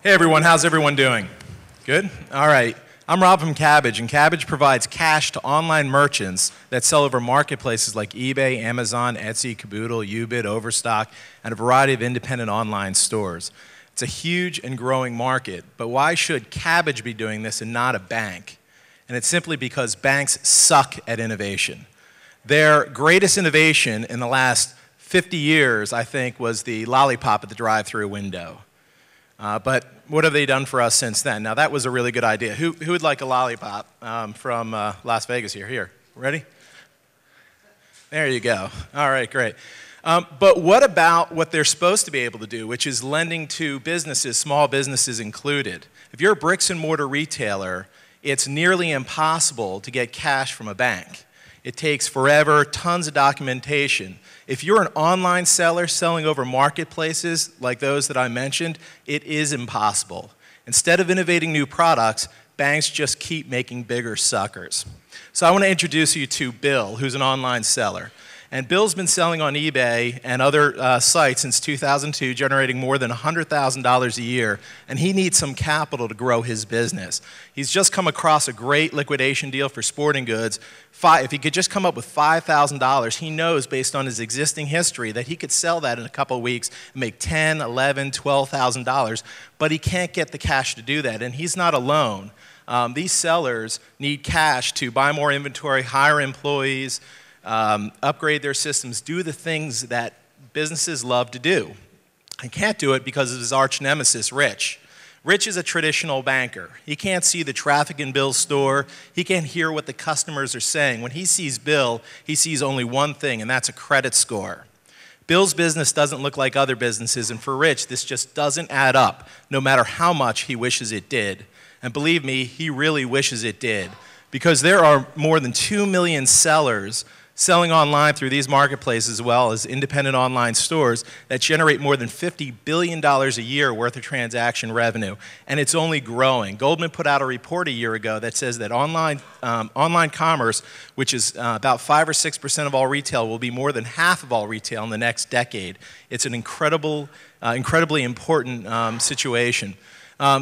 Hey everyone, how's everyone doing? Good? All right. I'm Rob from Kabbage, and Kabbage provides cash to online merchants that sell over marketplaces like eBay, Amazon, Etsy, Caboodle, Ubid, Overstock, and a variety of independent online stores. It's a huge and growing market, but why should Kabbage be doing this and not a bank? And it's simply because banks suck at innovation. Their greatest innovation in the last 50 years, I think, was the lollipop at the drive-through window. But what have they done for us since then? Now, that was a really good idea. Who would like a lollipop from Las Vegas here? Here, ready? There you go. All right, great. But what about what they're supposed to be able to do, which is lending to businesses, small businesses included? If you're a bricks and mortar retailer, it's nearly impossible to get cash from a bank. It takes forever, tons of documentation. If you're an online seller selling over marketplaces like those that I mentioned, it is impossible. Instead of innovating new products, banks just keep making bigger suckers. So I want to introduce you to Bill, who's an online seller. And Bill's been selling on eBay and other sites since 2002, generating more than $100,000 a year, and he needs some capital to grow his business. He's just come across a great liquidation deal for sporting goods. If he could just come up with $5,000, he knows based on his existing history that he could sell that in a couple of weeks and make $10,000, $11,000, $12,000, but he can't get the cash to do that, and he's not alone. These sellers need cash to buy more inventory, hire employees, upgrade their systems, do the things that businesses love to do. He can't do it because of his arch nemesis, Rich. Rich is a traditional banker. He can't see the traffic in Bill's store. He can't hear what the customers are saying. When he sees Bill, he sees only one thing, and that's a credit score. Bill's business doesn't look like other businesses, and for Rich, this just doesn't add up, no matter how much he wishes it did. And believe me, he really wishes it did, because there are more than 2 million sellers selling online through these marketplaces as well as independent online stores that generate more than $50 billion a year worth of transaction revenue, and it's only growing. Goldman put out a report a year ago that says that online commerce, which is about 5 or 6% of all retail, will be more than half of all retail in the next decade. It's an incredibly important situation.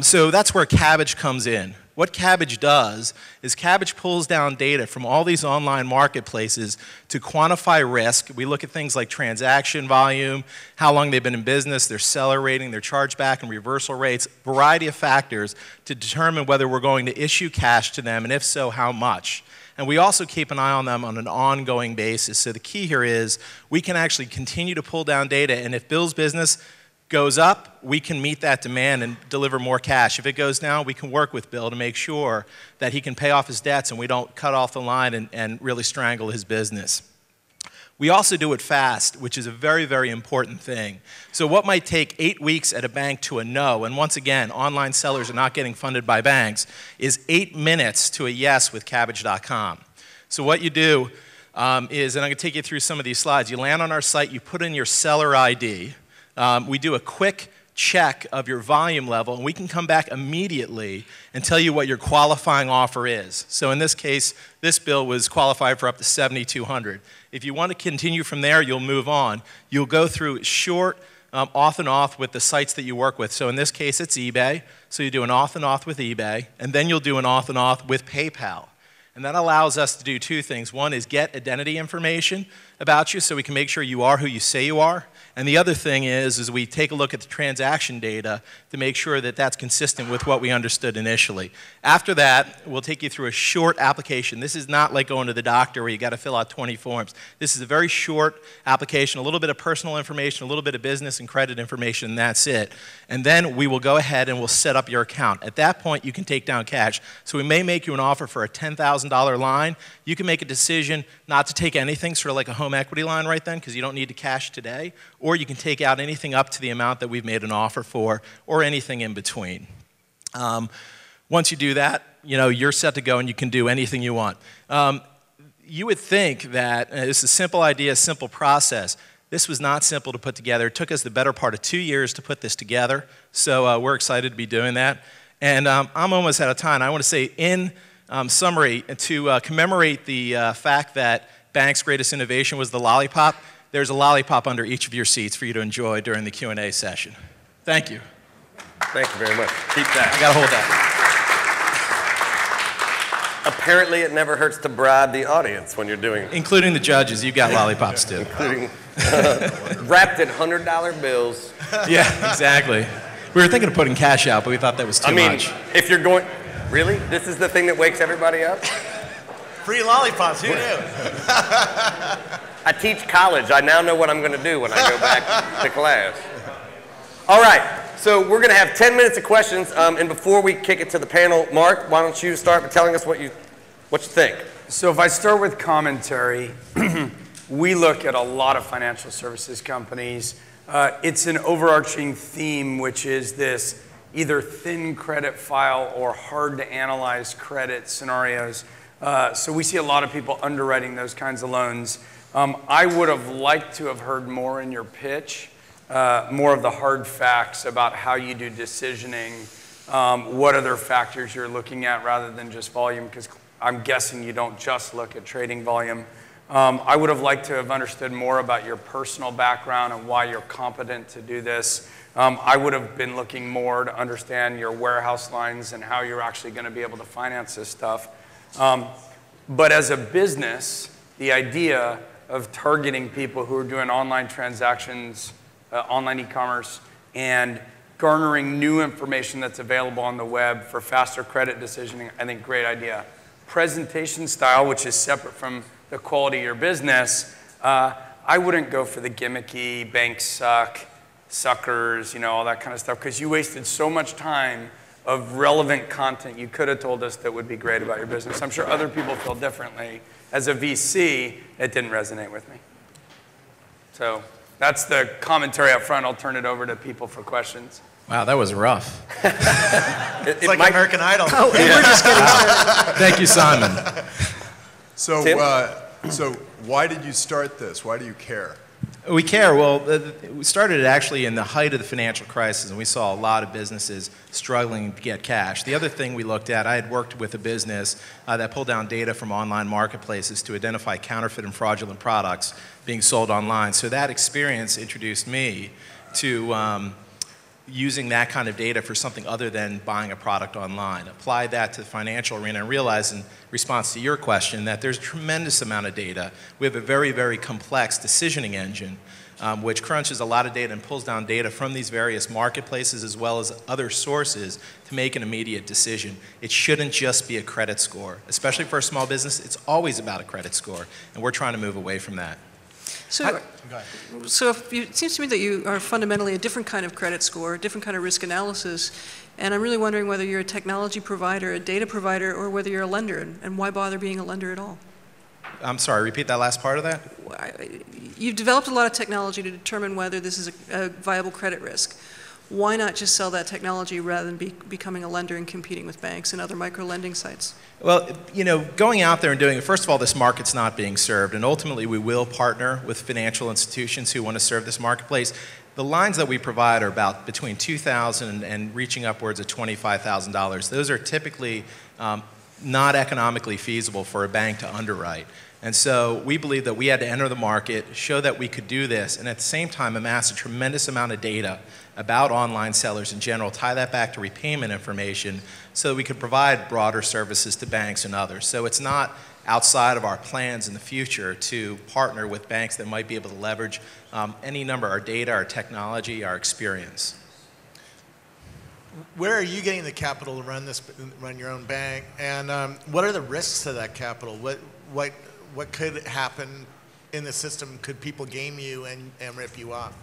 So that's where Kabbage comes in. What Kabbage does is Kabbage pulls down data from all these online marketplaces to quantify risk. We look at things like transaction volume, how long they've been in business, their seller rating, their chargeback and reversal rates, a variety of factors to determine whether we're going to issue cash to them, and if so, how much. And we also keep an eye on them on an ongoing basis. So the key here is we can actually continue to pull down data, and if Bill's business goes up, we can meet that demand and deliver more cash. If it goes down, we can work with Bill to make sure that he can pay off his debts and we don't cut off the line and really strangle his business. We also do it fast, which is a very, very important thing. So what might take 8 weeks at a bank to a no, and once again, online sellers are not getting funded by banks, is 8 minutes to a yes with Kabbage.com. So what you do is, and I'm going to take you through some of these slides, you land on our site, you put in your seller ID, we do a quick check of your volume level, and we can come back immediately and tell you what your qualifying offer is. So in this case, this bill was qualified for up to $7,200. If you want to continue from there, you'll move on. You'll go through short auth and auth with the sites that you work with. So in this case, it's eBay. So you do an auth and auth with eBay, and then you'll do an auth and auth with PayPal. And that allows us to do two things. One is get identity information about you so we can make sure you are who you say you are. And the other thing is we take a look at the transaction data to make sure that that's consistent with what we understood initially. After that, we'll take you through a short application. This is not like going to the doctor where you got to fill out 20 forms. This is a very short application, a little bit of personal information, a little bit of business and credit information, and that's it. And then we will go ahead and we'll set up your account. At that point, you can take down cash. So we may make you an offer for a $10,000 line. You can make a decision not to take anything, sort of like a home equity line right then, because you don't need to cash today, or you can take out anything up to the amount that we've made an offer for, or anything in between. Once you do that, you're set to go and you can do anything you want. You would think that it's a simple idea, simple process. This was not simple to put together. It took us the better part of 2 years to put this together, so we're excited to be doing that. And I'm almost out of time. I want to say in summary, to commemorate the fact that Bank's greatest innovation was the lollipop, there's a lollipop under each of your seats for you to enjoy during the Q&A session. Thank you. Thank you very much. Keep that. I got to hold that. Apparently, it never hurts to bribe the audience when you're doing it. Including the judges. You've got lollipops, too. Including wrapped in $100 bills. Yeah, exactly. We were thinking of putting cash out, but we thought that was too much. If you're going, really? This is the thing that wakes everybody up? Free lollipops, who knew? I teach college. I now know what I'm going to do when I go back to class. All right, so we're going to have 10 minutes of questions, and before we kick it to the panel, Mark, why don't you start by telling us what you think? So if I start with commentary, we look at a lot of financial services companies. It's an overarching theme, which is this either thin credit file or hard to analyze credit scenarios. So we see a lot of people underwriting those kinds of loans. I would have liked to have heard more in your pitch, more of the hard facts about how you do decisioning, what other factors you're looking at rather than just volume, because I'm guessing you don't just look at trading volume. I would have liked to have understood more about your personal background and why you're competent to do this. I would have been looking more to understand your warehouse lines and how you're actually going to be able to finance this stuff. But as a business, the idea of targeting people who are doing online transactions, online e-commerce, and garnering new information that's available on the web for faster credit decisioning, I think great idea. Presentation style, which is separate from the quality of your business, I wouldn't go for the gimmicky, banks suck, suckers, all that kind of stuff, because you wasted so much time of relevant content you could have told us that would be great about your business. I'm sure other people feel differently. As a VC, it didn't resonate with me. So that's the commentary up front. I'll turn it over to people for questions. Wow, that was rough. It's like American Idol. Oh, and we're just getting started. Thank you, Simon. So, so why did you start this? Why do you care? We care. Well, we started it actually in the height of the financial crisis, and we saw a lot of businesses struggling to get cash. The other thing we looked at, I had worked with a business that pulled down data from online marketplaces to identify counterfeit and fraudulent products being sold online. So that experience introduced me to using that kind of data for something other than buying a product online. Applied that to the financial arena and realized in response to your question that there's a tremendous amount of data. We have a very, very complex decisioning engine which crunches a lot of data and pulls down data from these various marketplaces as well as other sources to make an immediate decision. It shouldn't just be a credit score. Especially for a small business, it's always about a credit score, and we're trying to move away from that. So it seems to me that you are fundamentally a different kind of credit score, a different kind of risk analysis, and I'm really wondering whether you're a technology provider, a data provider, or whether you're a lender, and why bother being a lender at all? I'm sorry, repeat that last part of that? You've developed a lot of technology to determine whether this is a viable credit risk. Why not just sell that technology rather than becoming a lender and competing with banks and other micro-lending sites? Well, going out there and doing it, first of all, this market's not being served, and ultimately we will partner with financial institutions who want to serve this marketplace. The lines that we provide are about between $2,000 and reaching upwards of $25,000. Those are typically not economically feasible for a bank to underwrite. And so we believe that we had to enter the market, show that we could do this, and at the same time amass a tremendous amount of data about online sellers in general, tie that back to repayment information so that we could provide broader services to banks and others. So it's not outside of our plans in the future to partner with banks that might be able to leverage any number, our data, our technology, our experience. Where are you getting the capital to run your own bank, and what are the risks to that capital? What could happen in the system? Could people game you and rip you off?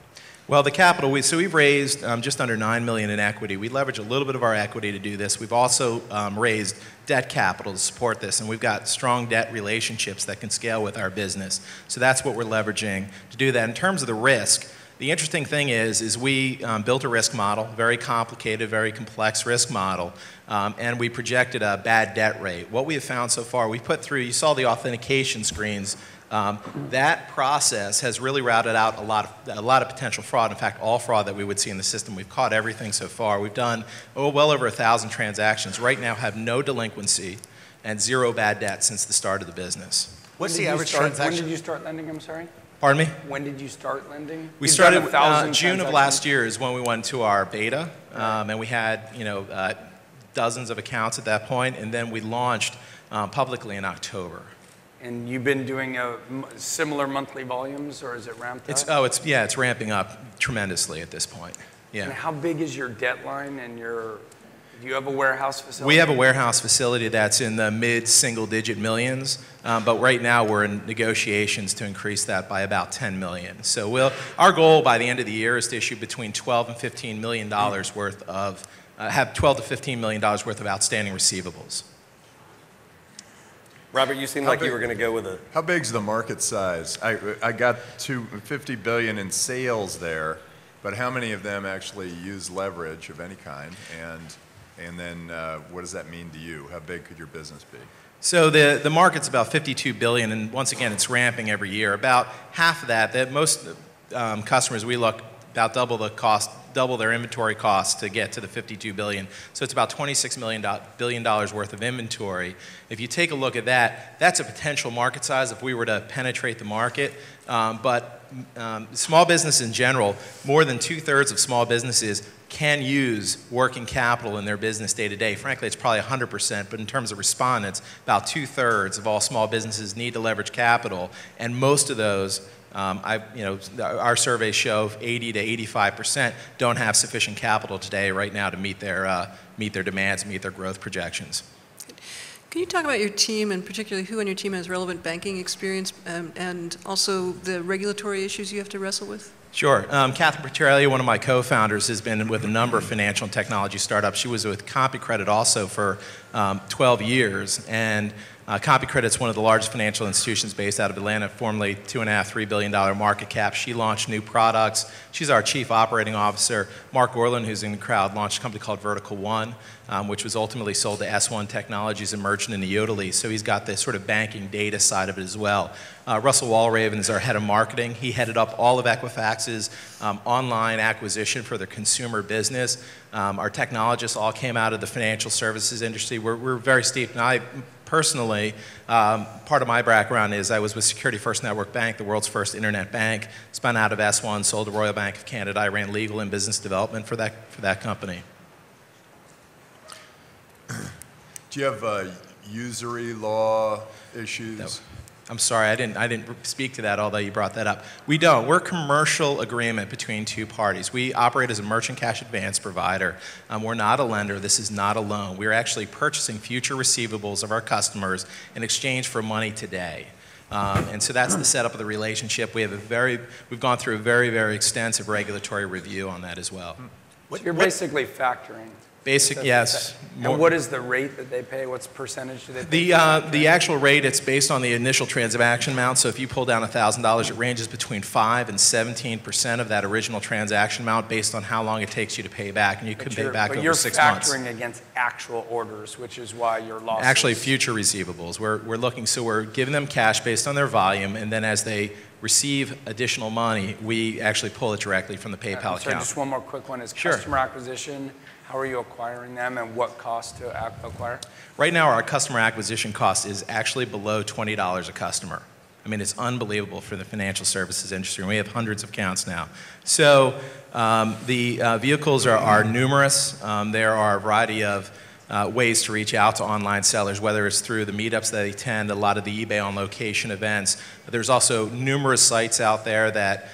Well, the capital, we've raised just under $9 million in equity. We leverage a little bit of our equity to do this. We've also raised debt capital to support this, and we've got strong debt relationships that can scale with our business. So that's what we're leveraging to do that. In terms of the risk, the interesting thing is we built a risk model, very complicated, very complex risk model, and we projected a bad debt rate. What we have found so far, we put through, you saw the authentication screens, that process has really routed out a lot of potential fraud. In fact, all fraud that we would see in the system. We've caught everything so far. We've done well over 1,000 transactions. Right now have no delinquency and zero bad debt since the start of the business. What's the average transaction? When did you start lending, I'm sorry? Pardon me? When did you start lending? We You've started done 1,000 June of transactions? last year is when we went to our beta, and we had dozens of accounts at that point, and then we launched publicly in October. And you've been doing similar monthly volumes, or is it ramped up? It's ramping up tremendously at this point. Yeah. And how big is your debt line and do you have a warehouse facility? We have a warehouse facility that's in the mid-single-digit millions, but right now we're in negotiations to increase that by about 10 million. So our goal by the end of the year is to issue between 12 and 15 million dollars worth of, have 12 to 15 million dollars worth of outstanding receivables. Robert, you seem like you were going to go with a... How big's the market size? I got to 50 billion in sales there, but how many of them actually use leverage of any kind? And then what does that mean to you? How big could your business be? So the market's about 52 billion, and once again, it's ramping every year. About half of that most customers we look about double their inventory cost to get to the 52 billion. So it's about $26 billion worth of inventory. If you take a look at that, that's a potential market size if we were to penetrate the market. But small business in general, more than 2/3 of small businesses can use working capital in their business day to day. Frankly, it's probably 100%, but in terms of respondents, about 2/3 of all small businesses need to leverage capital, and most of those, our surveys show 80 to 85% don't have sufficient capital today right now to meet their demands, meet their growth projections. Can you talk about your team, and particularly who on your team has relevant banking experience, and also the regulatory issues you have to wrestle with? Sure. Catherine Petrelli, one of my co-founders, has been with a number of financial and technology startups. She was with CompuCredit also for 12 years, and CompuCredit's one of the largest financial institutions based out of Atlanta, formerly $2.5, $3 billion market cap. She launched new products. She's our chief operating officer. Mark Orland, who's in the crowd, launched a company called Vertical One, which was ultimately sold to S1 Technologies and merged into Yodlee. So he's got the sort of banking data side of it as well. Russell Walraven is our head of marketing. He headed up all of Equifax's online acquisition for their consumer business. Our technologists all came out of the financial services industry. We're very steep, and I personally, part of my background is I was with Security First Network Bank, the world's first internet bank, spun out of S1, sold to Royal Bank of Canada. I ran legal and business development for that company. Do you have usury law issues? No. I'm sorry, I didn't speak to that, although you brought that up. We don't. We're a commercial agreement between two parties. We operate as a merchant cash advance provider. We're not a lender. This is not a loan. We're actually purchasing future receivables of our customers in exchange for money today. And so that's the setup of the relationship. We've gone through a very, very extensive regulatory review on that as well. You're basically factoring. Yes. And what is the rate that they pay? What's percentage do they pay? The actual rate, it's based on the initial transaction amount. So if you pull down $1,000, it ranges between 5 and 17% of that original transaction amount based on how long it takes you to pay back. And you could pay back over 6 months. But you're factoring against actual orders, which is why your losses... Actually, future receivables. We're giving them cash based on their volume, and then as they receive additional money, we actually pull it directly from the PayPal account. Just one more quick one is Sure. Customer acquisition. How are you acquiring them, and what cost to acquire? Right now, our customer acquisition cost is actually below $20 a customer. I mean, it's unbelievable for the financial services industry, and we have hundreds of accounts now. So the vehicles are numerous. There are a variety of ways to reach out to online sellers, whether it's through the meetups that they attend, a lot of the eBay on location events. There's also numerous sites out there that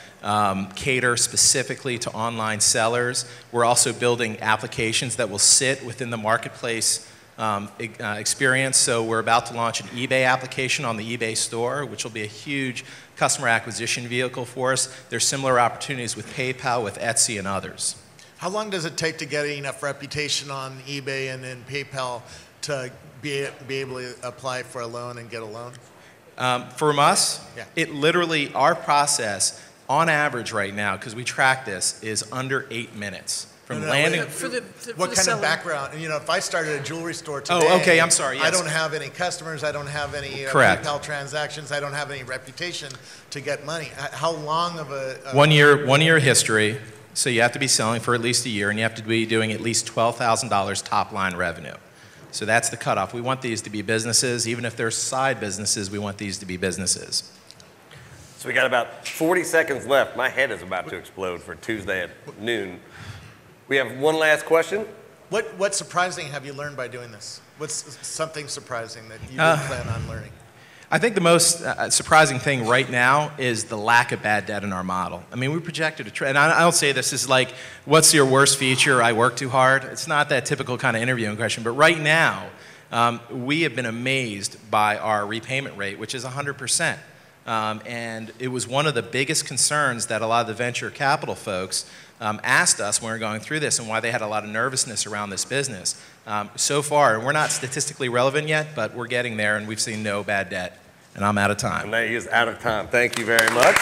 cater specifically to online sellers. We're also building applications that will sit within the marketplace experience. So we're about to launch an eBay application on the eBay store, which will be a huge customer acquisition vehicle for us. There's similar opportunities with PayPal, with Etsy, and others. How long does it take to get enough reputation on eBay and then PayPal to be able to apply for a loan and get a loan? From us, Yeah. it literally, our process, on average right now, because we track this, is under 8 minutes. From landing. What kind of background? You know, if I started a jewelry store today. Oh, okay, I'm sorry. Yes. I don't have any customers. I don't have any Correct. PayPal transactions. I don't have any reputation to get money. How long of a 1 year history. So you have to be selling for at least a year, and you have to be doing at least $12,000 top line revenue. So that's the cutoff. We want these to be businesses. Even if they're side businesses, we want these to be businesses. So we got about 40 seconds left. My head is about to explode for Tuesday at noon. We have one last question. What surprising have you learned by doing this? What's something surprising that you didn't plan on learning? I think the most surprising thing right now is the lack of bad debt in our model. I mean, we projected a trend, and I don't say this is like, what's your worst feature? I work too hard. It's not that typical kind of interviewing question, but right now, we have been amazed by our repayment rate, which is 100%. And it was one of the biggest concerns that a lot of the venture capital folks asked us when we were going through this and why they had a lot of nervousness around this business. So far, we're not statistically relevant yet, but we're getting there, and we've seen no bad debt. And I'm out of time. And he is out of time. Thank you very much.